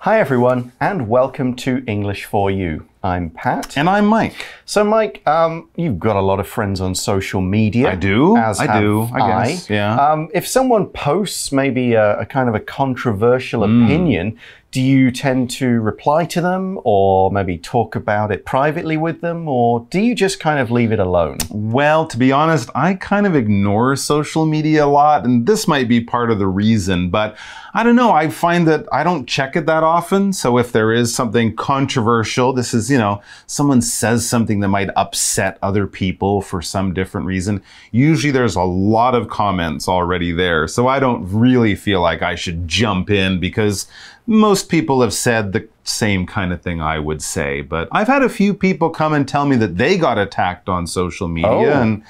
Hi everyone, and welcome to English for You. I'm Pat. And I'm Mike. So Mike, you've got a lot of friends on social media. I do. I guess. Yeah. If someone posts maybe a kind of a controversial opinion, do you tend to reply to them or maybe talk about it privately with them, or do you just kind of leave it alone? Well, to be honest, I kind of ignore social media a lot, and this might be part of the reason, but I don't know. I find that I don't check it that often. So if there is something controversial, this is, someone says something that might upset other people for some different reason, usually there's a lot of comments already there. So I don't really feel like I should jump in because most people have said the same kind of thing I would say. But I've had a few people come and tell me that they got attacked on social media, and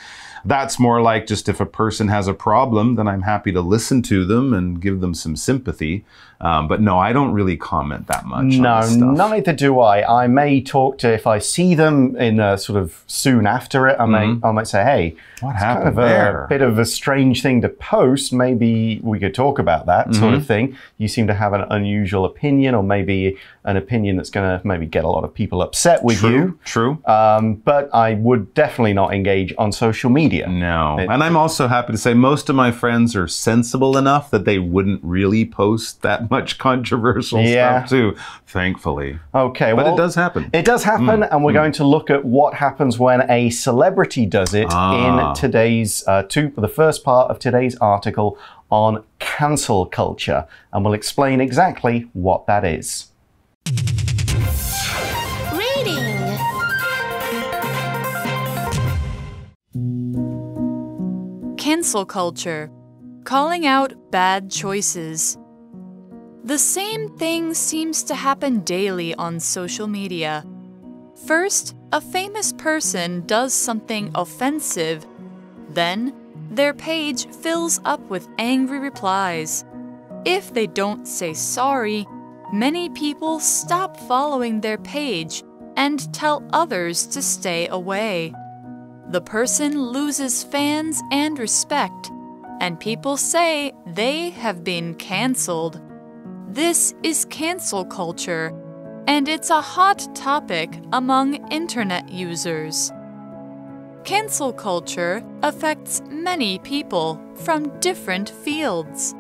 that's more like just if a person has a problem, then I'm happy to listen to them and give them some sympathy. But no, I don't really comment that much. No, on this stuff. neither do I. I may talk to, if I see them in sort of soon after it, I might say, hey, what happened kind of there? A bit of a strange thing to post. Maybe we could talk about that sort of thing. You seem to have an unusual opinion, or maybe an opinion that's going to maybe get a lot of people upset with you. True. But I would definitely not engage on social media. No. And I'm also happy to say most of my friends are sensible enough that they wouldn't really post that much controversial stuff too, thankfully. Okay, but it does happen. It does happen, and we're going to look at what happens when a celebrity does it in today's, for the first part of today's article on cancel culture, and we'll explain exactly what that is. Reading. Cancel culture. Calling out bad choices. The same thing seems to happen daily on social media. First, a famous person does something offensive. Then, their page fills up with angry replies. If they don't say sorry, many people stop following their page and tell others to stay away. The person loses fans and respect, and people say they have been canceled. This is cancel culture, and it's a hot topic among internet users. Cancel culture affects many people from different fields.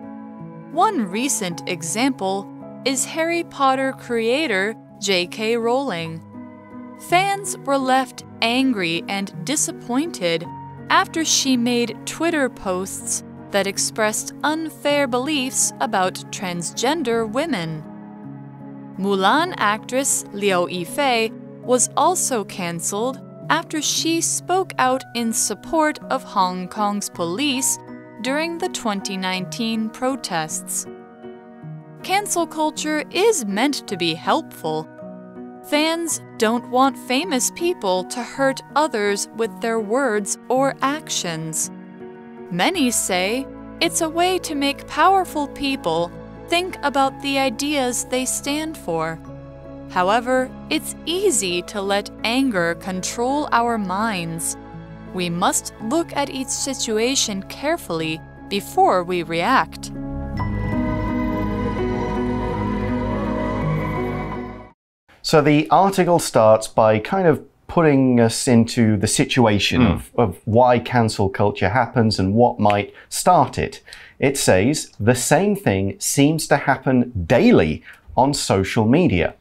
One recent example is Harry Potter creator J.K. Rowling. Fans were left angry and disappointed after she made Twitter posts that expressed unfair beliefs about transgender women. Mulan actress Liu Yifei was also cancelled after she spoke out in support of Hong Kong's police during the 2019 protests. Cancel culture is meant to be helpful. Fans don't want famous people to hurt others with their words or actions. Many say it's a way to make powerful people think about the ideas they stand for. However, it's easy to let anger control our minds. We must look at each situation carefully before we react. So the article starts by kind of putting us into the situation of why cancel culture happens and what might start it. It says, the same thing seems to happen daily on social media.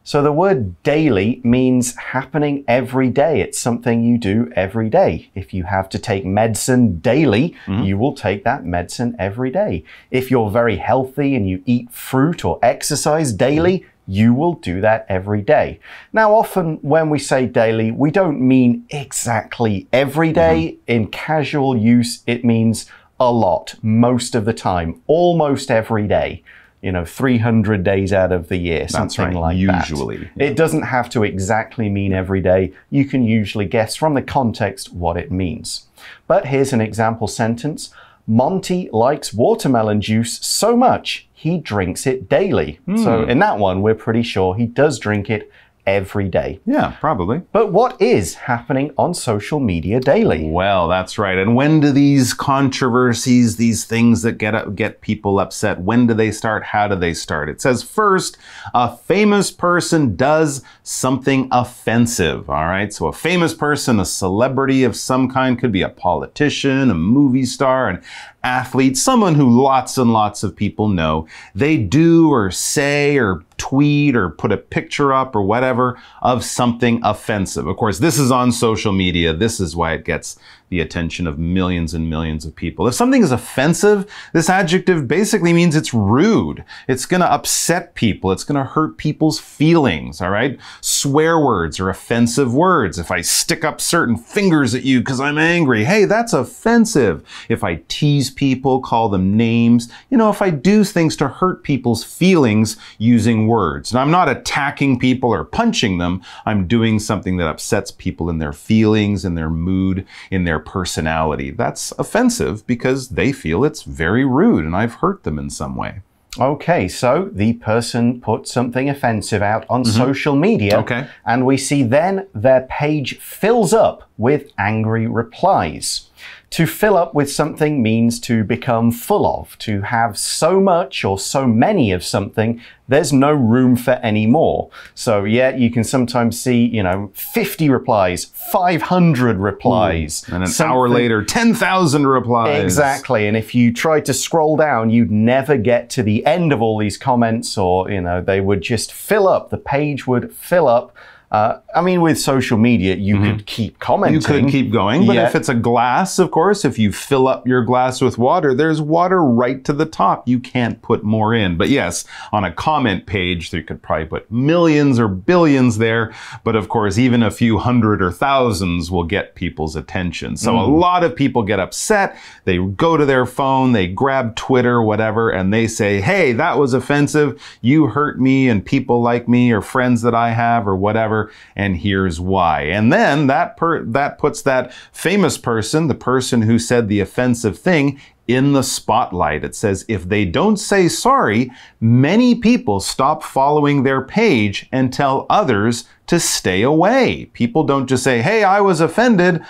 So the word daily means happening every day. It's something you do every day. If you have to take medicine daily, you will take that medicine every day. If you're very healthy and you eat fruit or exercise daily, you will do that every day. Now, often when we say daily, we don't mean exactly every day. In casual use, it means a lot, most of the time, almost every day. 300 days out of the year, something like that. Usually. It doesn't have to exactly mean every day. You can usually guess from the context what it means. But here's an example sentence. Monty likes watermelon juice so much, he drinks it daily. So in that one, we're pretty sure he does drink it every day. Yeah, probably. But what is happening on social media daily? Well, that's right. And when do these controversies, these things that get people upset, when do they start? How do they start? It says first, a famous person does something offensive. All right. So a famous person, a celebrity of some kind, could be a politician, a movie star, an athlete, someone who lots and lots of people know. They do or say or tweet or put a picture up or whatever of something offensive. Of course, this is on social media. This is why it gets the attention of millions and millions of people. If something is offensive, this adjective basically means it's rude. It's going to upset people. It's going to hurt people's feelings, all right? Swear words are offensive words. If I stick up certain fingers at you because I'm angry, hey, that's offensive. If I tease people, call them names, if I do things to hurt people's feelings using words. And I'm not attacking people or punching them. I'm doing something that upsets people in their feelings, in their mood, in their personality. That's offensive because they feel it's very rude and I've hurt them in some way. Okay, so the person put something offensive out on social media. Okay. And we see then their page fills up with angry replies. To fill up with something means to become full of, to have so much or so many of something, there's no room for any more. So yeah, you can sometimes see, 50 replies, 500 replies. Ooh, and an hour later, 10,000 replies. Exactly. And if you tried to scroll down, you'd never get to the end of all these comments or, they would just fill up. The page would fill up. With social media, you could keep commenting. You could keep going, but if it's a glass, of course, if you fill up your glass with water, there's water right to the top. You can't put more in. But yes, on a comment page, you could probably put millions or billions there. But of course, even a few hundred or thousands will get people's attention. So a lot of people get upset. They go to their phone, they grab Twitter, whatever, and they say, hey, that was offensive. You hurt me and people like me or friends that I have or whatever. And here's why. And then that puts that famous person, the person who said the offensive thing, in the spotlight. It says if they don't say sorry, many people stop following their page and tell others to stay away. People don't just say, hey, I was offended,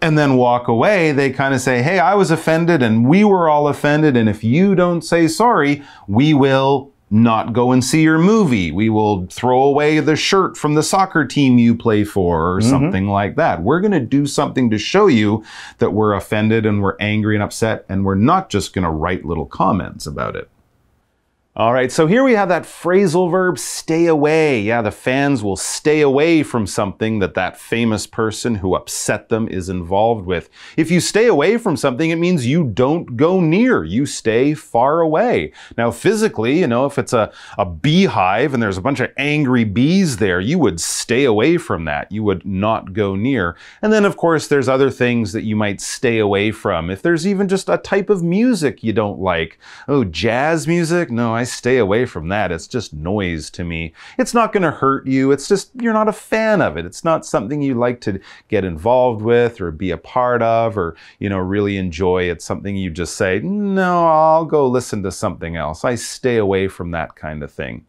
and then walk away. They kind of say, hey, I was offended and we were all offended, and if you don't say sorry, we will not go and see your movie. We will throw away the shirt from the soccer team you play for or something like that. We're going to do something to show you that we're offended and we're angry and upset, and we're not just going to write little comments about it. All right, so here we have that phrasal verb, stay away. Yeah, the fans will stay away from something that famous person who upset them is involved with. If you stay away from something, it means you don't go near. You stay far away. Now, physically, if it's a beehive and there's a bunch of angry bees there, you would stay away from that. You would not go near. And then, of course, there's other things that you might stay away from. If there's even just a type of music you don't like. Oh, jazz music? No, I stay away from that. It's just noise to me. It's not going to hurt you. It's just you're not a fan of it. It's not something you like to get involved with or be a part of or, really enjoy. It's something you just say, no, I'll go listen to something else. I stay away from that kind of thing.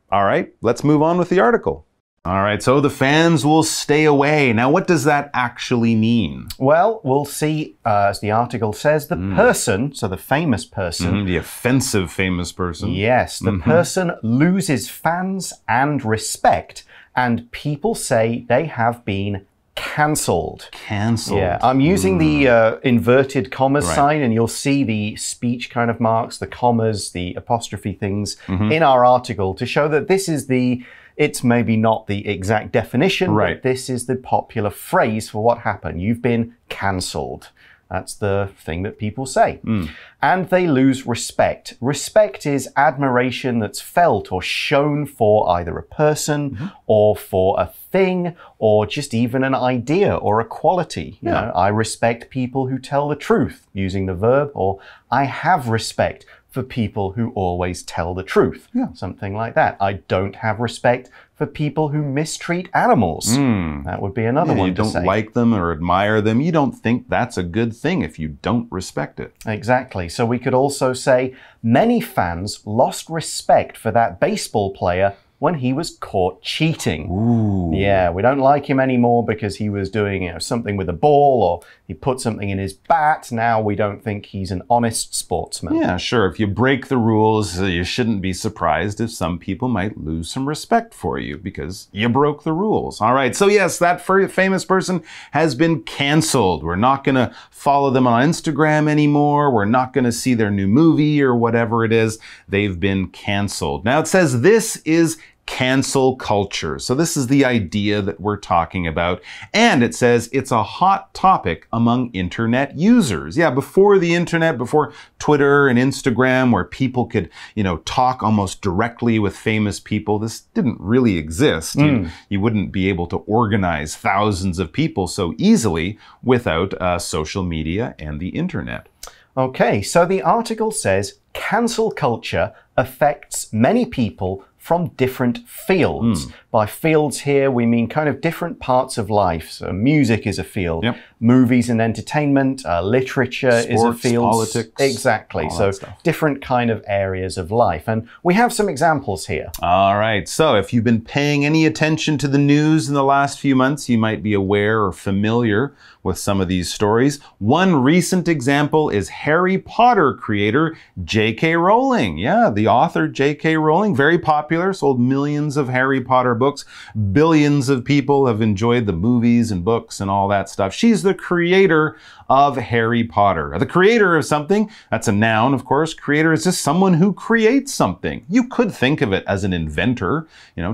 All right, let's move on with the article. All right, so the fans will stay away. Now, what does that actually mean? Well, we'll see, as the article says, the person, so the famous person. The offensive famous person. Yes, the person loses fans and respect, and people say they have been cancelled. Cancelled. Yeah, I'm using the inverted commas sign, and you'll see the speech kind of marks, the commas, the apostrophe things in our article to show that this is it's maybe not the exact definition, but this is the popular phrase for what happened. You've been cancelled. That's the thing that people say. And they lose respect. Respect is admiration that's felt or shown for either a person or for a thing or just even an idea or a quality. You know, I respect people who tell the truth using the verb, or I have respect for people who always tell the truth. Something like that. I don't have respect for people who mistreat animals. That would be another one to say. You don't like them or admire them. You don't think that's a good thing if you don't respect it. Exactly. So we could also say many fans lost respect for that baseball player when he was caught cheating. Ooh. Yeah, we don't like him anymore because he was doing something with a ball or he put something in his bat. Now we don't think he's an honest sportsman. Yeah, sure. If you break the rules, you shouldn't be surprised if some people might lose some respect for you because you broke the rules. All right, so yes, that famous person has been canceled. We're not going to follow them on Instagram anymore. We're not going to see their new movie or whatever it is. They've been canceled. Now it says this is cancel culture. So this is the idea that we're talking about. And it says it's a hot topic among internet users. Yeah, before the internet, before Twitter and Instagram, where people could, talk almost directly with famous people, this didn't really exist. You wouldn't be able to organize thousands of people so easily without social media and the internet. Okay, so the article says cancel culture affects many people from different fields. By fields here, we mean kind of different parts of life. So music is a field, movies and entertainment, literature Sports, is a field. Politics. Exactly. So different kind of areas of life. And we have some examples here. All right. So if you've been paying any attention to the news in the last few months, you might be aware or familiar with some of these stories. One recent example is Harry Potter creator J.K. Rowling. Yeah, the author J.K. Rowling, very popular, sold millions of Harry Potter books. Billions of people have enjoyed the movies and books and all that stuff. She's the creator of Harry Potter. The creator of something, that's a noun, of course. Creator is just someone who creates something. You could think of it as an inventor,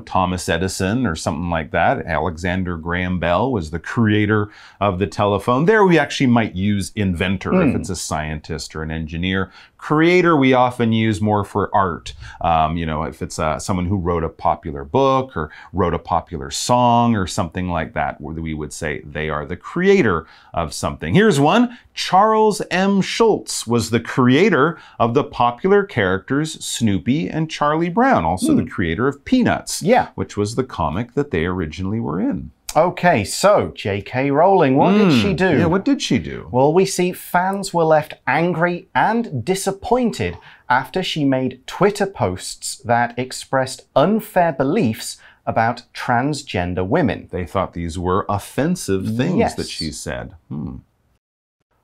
Thomas Edison or something like that. Alexander Graham Bell was the creator of the telephone. There we actually might use inventor if it's a scientist or an engineer. Creator we often use more for art. If it's someone who wrote a popular book or wrote a popular song or something like that, we would say they are the creator of something. Here's one. Charles M. Schulz was the creator of the popular characters Snoopy and Charlie Brown, also the creator of Peanuts, which was the comic that they originally were in. Okay, so J.K. Rowling, what did she do? Yeah, what did she do? Well, we see fans were left angry and disappointed after she made Twitter posts that expressed unfair beliefs about transgender women. They thought these were offensive things that she said.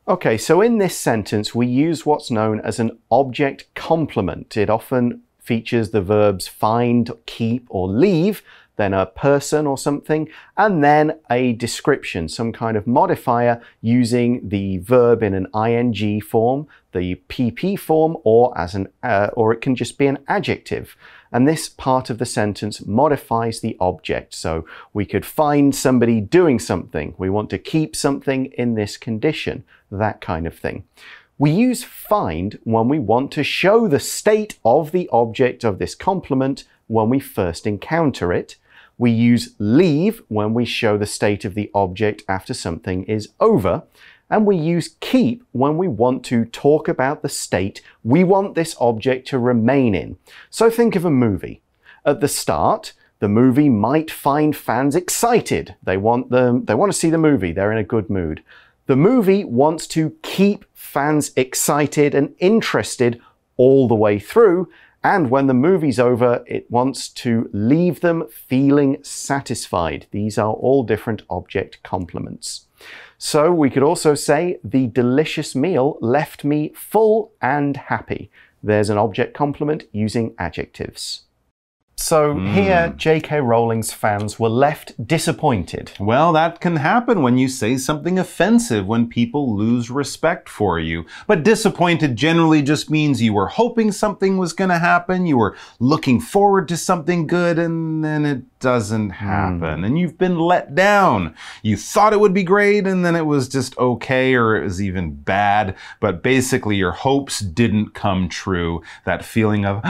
Okay, so in this sentence, we use what's known as an object complement. It often features the verbs find, keep, or leave, then a person or something, and then a description, some kind of modifier using the verb in an ing form, the PP form, or or it can just be an adjective. And this part of the sentence modifies the object. So we could find somebody doing something. We want to keep something in this condition, that kind of thing. We use find when we want to show the state of the object of this complement when we first encounter it. We use leave when we show the state of the object after something is over. And we use keep when we want to talk about the state we want this object to remain in. So think of a movie. At the start, the movie might find fans excited. They want to see the movie. They're in a good mood. The movie wants to keep fans excited and interested all the way through. And when the movie's over, it wants to leave them feeling satisfied. These are all different object complements. So we could also say, the delicious meal left me full and happy. There's an object complement using adjectives. So here, J.K. Rowling's fans were left disappointed. Well, that can happen when you say something offensive, when people lose respect for you. But disappointed generally just means you were hoping something was going to happen, you were looking forward to something good, and then it doesn't happen. And you've been let down. You thought it would be great, and then it was just okay, or it was even bad. But basically, your hopes didn't come true. That feeling of,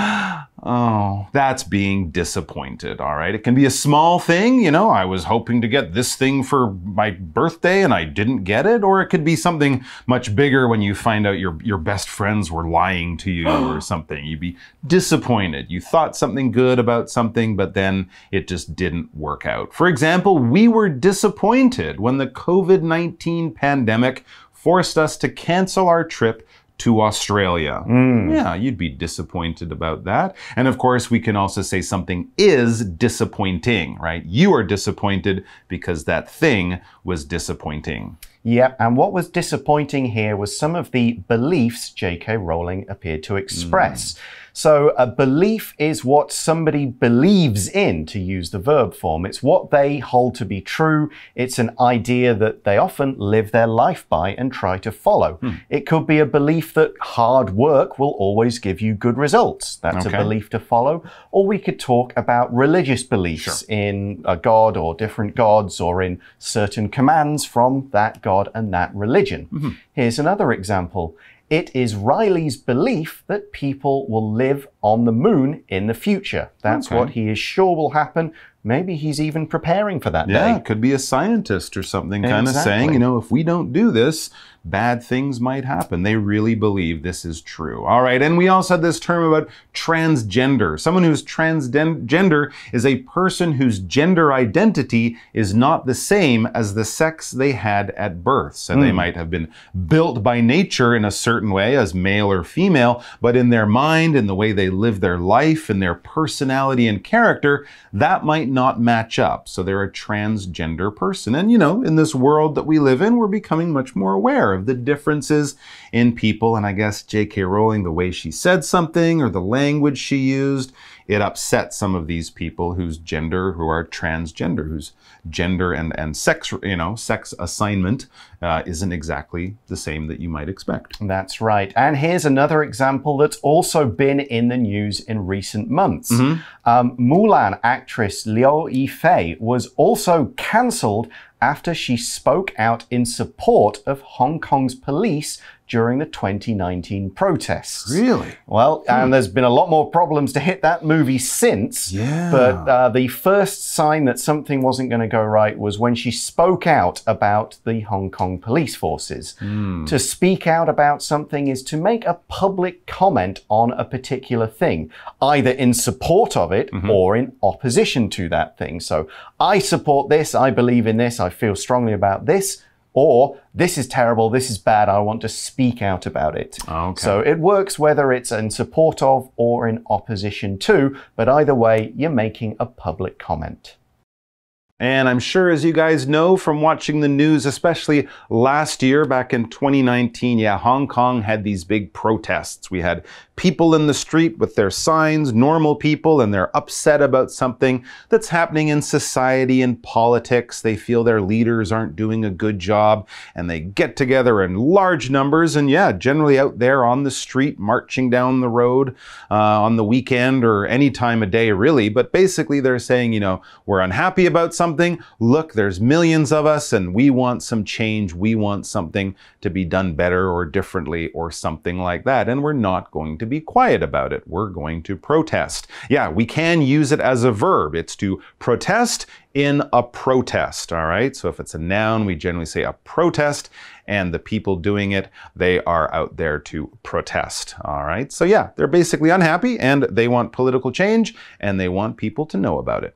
oh, that's being disappointed, all right? It can be a small thing, I was hoping to get this thing for my birthday and I didn't get it, or it could be something much bigger when you find out your best friends were lying to you or something. You'd be disappointed. You thought something good about something, but then it just didn't work out. For example, we were disappointed when the COVID-19 pandemic forced us to cancel our trip to Australia. Yeah, you'd be disappointed about that. And of course, we can also say something is disappointing, right? You are disappointed because that thing was disappointing. Yep, and what was disappointing here was some of the beliefs J.K. Rowling appeared to express. So a belief is what somebody believes in, to use the verb form. It's what they hold to be true. It's an idea that they often live their life by and try to follow. It could be a belief that hard work will always give you good results. That's a belief to follow. Or we could talk about religious beliefs in a god or different gods, or in certain commands from that god and that religion. Here's another example. It is Riley's belief that people will live on the moon in the future. That's what he is sure will happen. Maybe he's even preparing for that day. Yeah, could be a scientist or something kind of saying, you know, if we don't do this, bad things might happen. They really believe this is true. All right, and we also had this term about transgender. Someone who's transgender is a person whose gender identity is not the same as the sex they had at birth. So they might have been built by nature in a certain way as male or female, but in their mind, in the way they live their life, in their personality and character, that might not match up. So they're a transgender person. And, you know, in this world that we live in, we're becoming much more aware of the differences in people. And I guess J.K. Rowling, the way she said something or the language she used, it upset some of these people who are transgender, whose gender and sex, you know, sex assignment isn't exactly the same that you might expect. That's right. And here's another example that's also been in the news in recent months. Mulan actress Liu Yifei was also cancelled after she spoke out in support of Hong Kong's police during the 2019 protests. Really? Well, and there's been a lot more problems to hit that movie since. Yeah. But the first sign that something wasn't going to go right was when she spoke out about the Hong Kong police forces. To speak out about something is to make a public comment on a particular thing, either in support of it or in opposition to that thing. So, I support this, I believe in this, I feel strongly about this, or this is terrible, this is bad, I want to speak out about it. So it works whether it's in support of or in opposition to, but either way, you're making a public comment. And I'm sure, as you guys know from watching the news, especially last year, back in 2019, Hong Kong had these big protests. We had people in the street with their signs, normal people, and they're upset about something that's happening in society and politics. They feel their leaders aren't doing a good job, and they get together in large numbers, and generally out there on the street, marching down the road on the weekend or any time of day, really. But basically, they're saying, you know, we're unhappy about something. Look, there's millions of us, and we want some change. We want something to be done better or differently or something like that. And we're not going to be quiet about it. We're going to protest. Yeah, we can use it as a verb. It's to protest in a protest, all right? So if it's a noun, we generally say a protest, and the people doing it, they are out there to protest, all right? So yeah, they're basically unhappy, and they want political change, and they want people to know about it.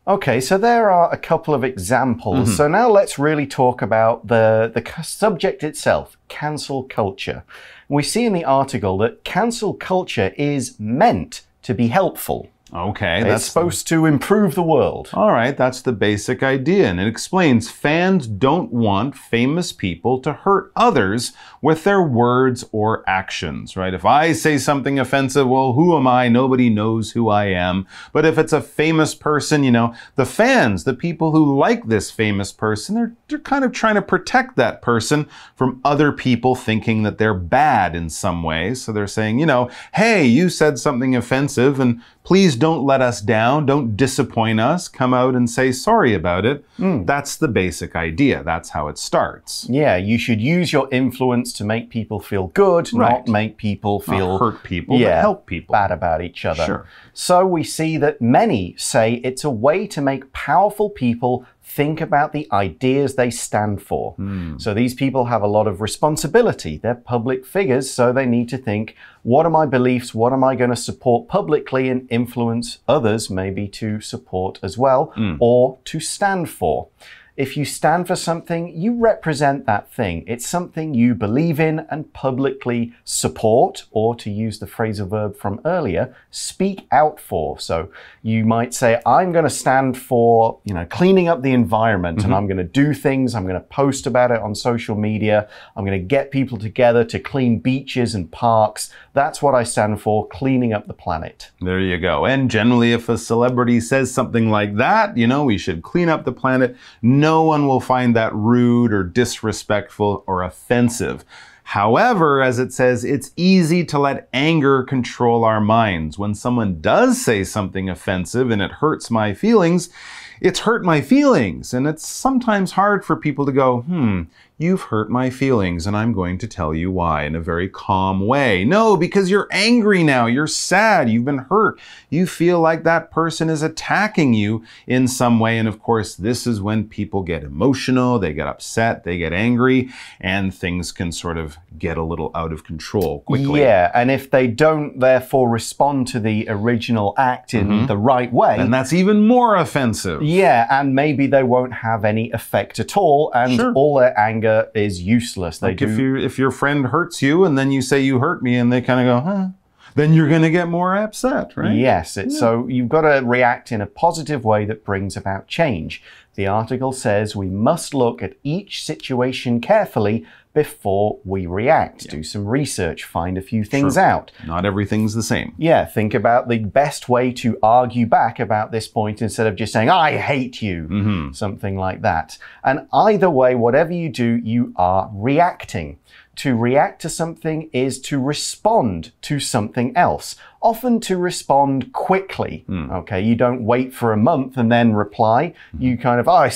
Okay, so there are a couple of examples. So now let's really talk about the subject itself, cancel culture. We see in the article that cancel culture is meant to be helpful. Okay, it's supposed to improve the world. All right, that's the basic idea. And it explains fans don't want famous people to hurt others with their words or actions, right? If I say something offensive, well, who am I? Nobody knows who I am. But if it's a famous person, you know, the fans, the people who like this famous person, they're kind of trying to protect that person from other people thinking that they're bad in some way. So they're saying, you know, hey, you said something offensive, and please don't let us down. Don't disappoint us. Come out and say sorry about it. That's the basic idea. That's how it starts. Yeah, you should use your influence to make people feel good, not make people feel... Not hurt people, but help people. Bad about each other. Sure. So we see that many say it's a way to make powerful people think about the ideas they stand for. So these people have a lot of responsibility. They're public figures, so they need to think, what are my beliefs? What am I going to support publicly and influence others maybe to support as well or to stand for? If you stand for something, you represent that thing. It's something you believe in and publicly support, or to use the phrasal verb from earlier, speak out for. So you might say, I'm going to stand for, cleaning up the environment, and I'm going to do things, I'm going to post about it on social media, I'm going to get people together to clean beaches and parks. That's what I stand for, cleaning up the planet. There you go. And generally, if a celebrity says something like that, we should clean up the planet, no one will find that rude or disrespectful or offensive. However, as it says, it's easy to let anger control our minds. When someone does say something offensive and it hurts my feelings, it's hurt my feelings. And it's sometimes hard for people to go, you've hurt my feelings, and I'm going to tell you why in a very calm way. No, because you're angry now. You're sad. You've been hurt. You feel like that person is attacking you in some way. And of course, this is when people get emotional, they get upset, they get angry, and things can sort of get a little out of control quickly. Yeah, and if they don't therefore respond to the original act in the right way, and that's even more offensive. Yeah, and maybe they won't have any effect at all, and all their anger is useless. Like if your friend hurts you and then you say you hurt me and they kind of go, then you're going to get more upset, right? Yes, so you've got to react in a positive way that brings about change. The article says we must look at each situation carefully before we react. Do some research, find a few things out. Not everything's the same. Yeah, think about the best way to argue back about this point instead of just saying, I hate you, something like that. And either way, whatever you do, you are reacting. To react to something is to respond to something else, often to respond quickly. Okay, you don't wait for a month and then reply. You kind of, I've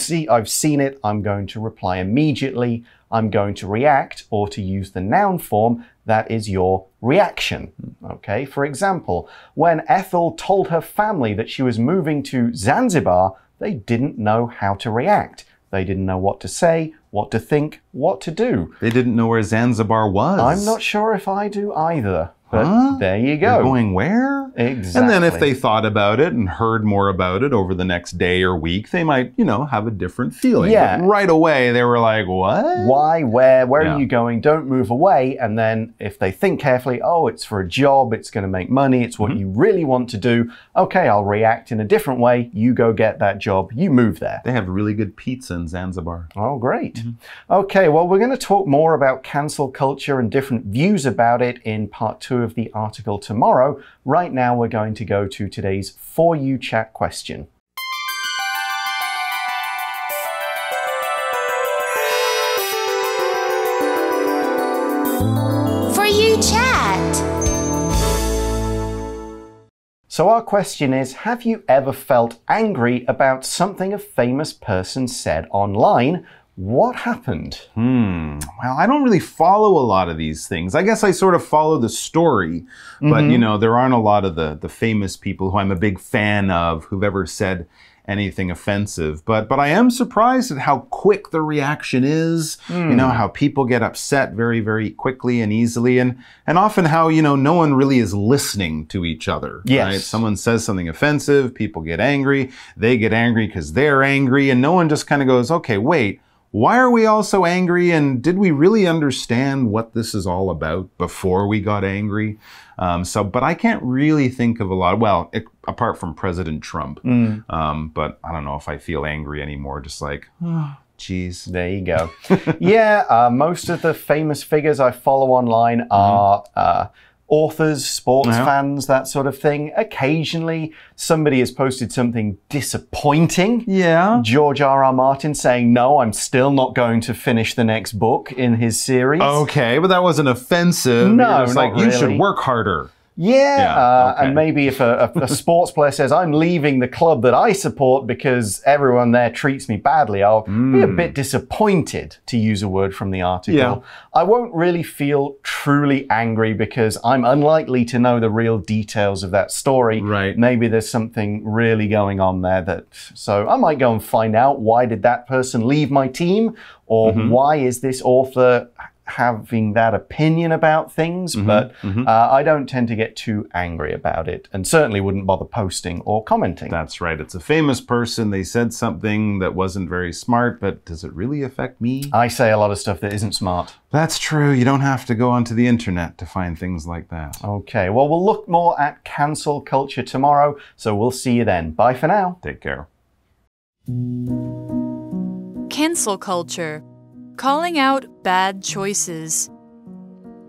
seen it, I'm going to reply immediately. I'm going to react, or to use the noun form, that is your reaction. Okay, for example, when Ethel told her family that she was moving to Zanzibar, they didn't know how to react. They didn't know what to say, what to think, what to do. They didn't know where Zanzibar was. I'm not sure if I do either. But there you go. They're going where? Exactly. And then if they thought about it and heard more about it over the next day or week, they might, have a different feeling. Yeah. But right away, they were like, what? Why? Where are you going? Don't move away. And then if they think carefully, oh, it's for a job, it's going to make money, it's what you really want to do. Okay, I'll react in a different way. You go get that job. You move there. They have really good pizza in Zanzibar. Oh, great. Okay, well, we're going to talk more about cancel culture and different views about it in part 2 of the article tomorrow. Right now, we're going to go to today's For You Chat question. For You Chat. So our question is, have you ever felt angry about something a famous person said online? What happened? Well, I don't really follow a lot of these things. I guess I sort of follow the story, but there aren't a lot of the famous people who I'm a big fan of who've ever said anything offensive. But I am surprised at how quick the reaction is, how people get upset very, very quickly and easily, and often how, no one really is listening to each other. Yes. Right? Someone says something offensive, people get angry, they get angry because they're angry, and no one just kind of goes, okay, wait, why are we all so angry? And did we really understand what this is all about before we got angry? But I can't really think of a lot, apart from President Trump. But I don't know if I feel angry anymore, just like, oh, geez. There you go. Yeah, most of the famous figures I follow online are authors, sports fans, that sort of thing. Occasionally, somebody has posted something disappointing. Yeah. George R.R. Martin saying, no, I'm still not going to finish the next book in his series. Okay, but that wasn't offensive. No, it's not like, you really. should work harder. Yeah, okay. And maybe if a sports player says, I'm leaving the club that I support because everyone there treats me badly, I'll be a bit disappointed, to use a word from the article. Yeah. I won't really feel truly angry because I'm unlikely to know the real details of that story. Right. Maybe there's something really going on there so I might go and find out, why did that person leave my team? Or why is this author having that opinion about things, but I don't tend to get too angry about it, and certainly wouldn't bother posting or commenting. That's right. It's a famous person. They said something that wasn't very smart, but does it really affect me? I say a lot of stuff that isn't smart. That's true. You don't have to go onto the internet to find things like that. Okay, well, we'll look more at cancel culture tomorrow, so we'll see you then. Bye for now. Take care. Cancel culture. Calling out bad choices.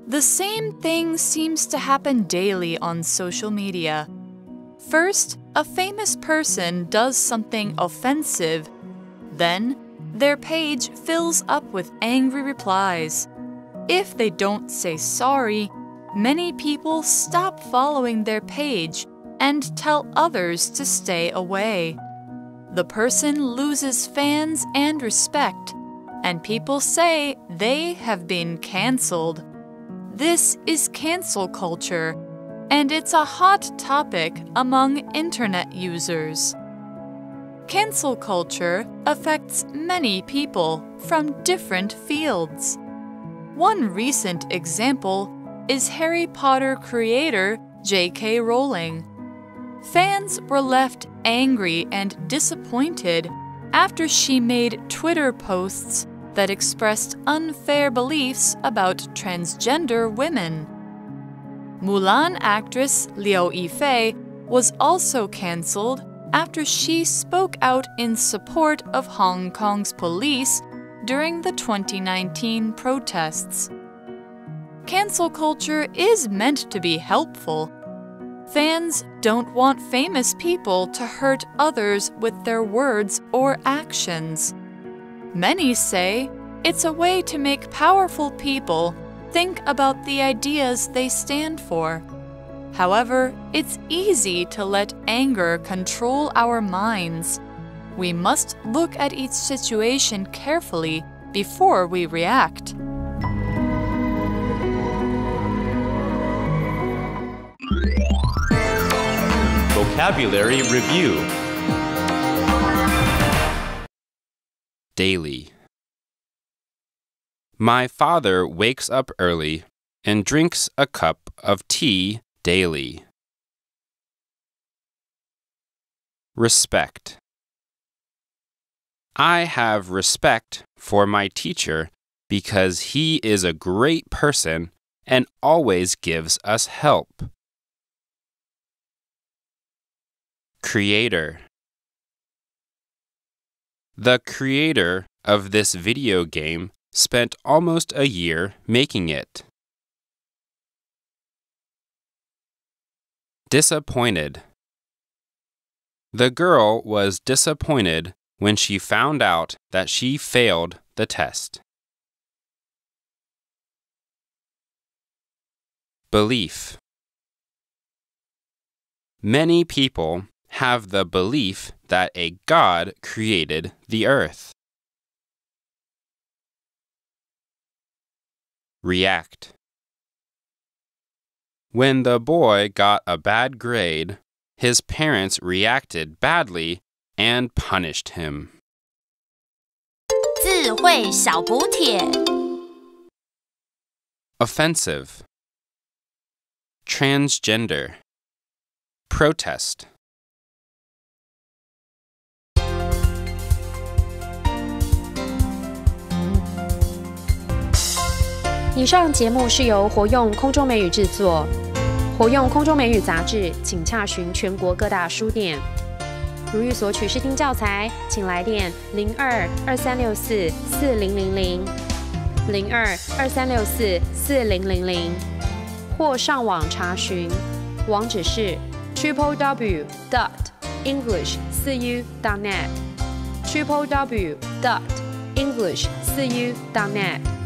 The same thing seems to happen daily on social media. First, a famous person does something offensive. Then, their page fills up with angry replies. If they don't say sorry, many people stop following their page and tell others to stay away. The person loses fans and respect, and people say they have been cancelled. This is cancel culture, and it's a hot topic among internet users. Cancel culture affects many people from different fields. One recent example is Harry Potter creator J.K. Rowling. Fans were left angry and disappointed after she made Twitter posts that expressed unfair beliefs about transgender women. Mulan actress Liu Yifei was also cancelled after she spoke out in support of Hong Kong's police during the 2019 protests. Cancel culture is meant to be helpful. Fans don't want famous people to hurt others with their words or actions. Many say it's a way to make powerful people think about the ideas they stand for. However, it's easy to let anger control our minds. We must look at each situation carefully before we react. Vocabulary Review. Daily. My father wakes up early and drinks a cup of tea daily. Respect. I have respect for my teacher because he is a great person and always gives us help. Creator. The creator of this video game spent almost a year making it. Disappointed. The girl was disappointed when she found out that she failed the test. Belief. Many people have the belief that a God created the earth. React. When the boy got a bad grade, his parents reacted badly and punished him. 智慧小补帖 Offensive. Transgender. Protest. 以上节目是由活用空中美语制作，活用空中美语杂志，请洽询全国各大书店。如欲索取试听教材，请来电02-2364-4000 02-2364-4000，或上网查询，网址是 www.english4u.net www.english4u.net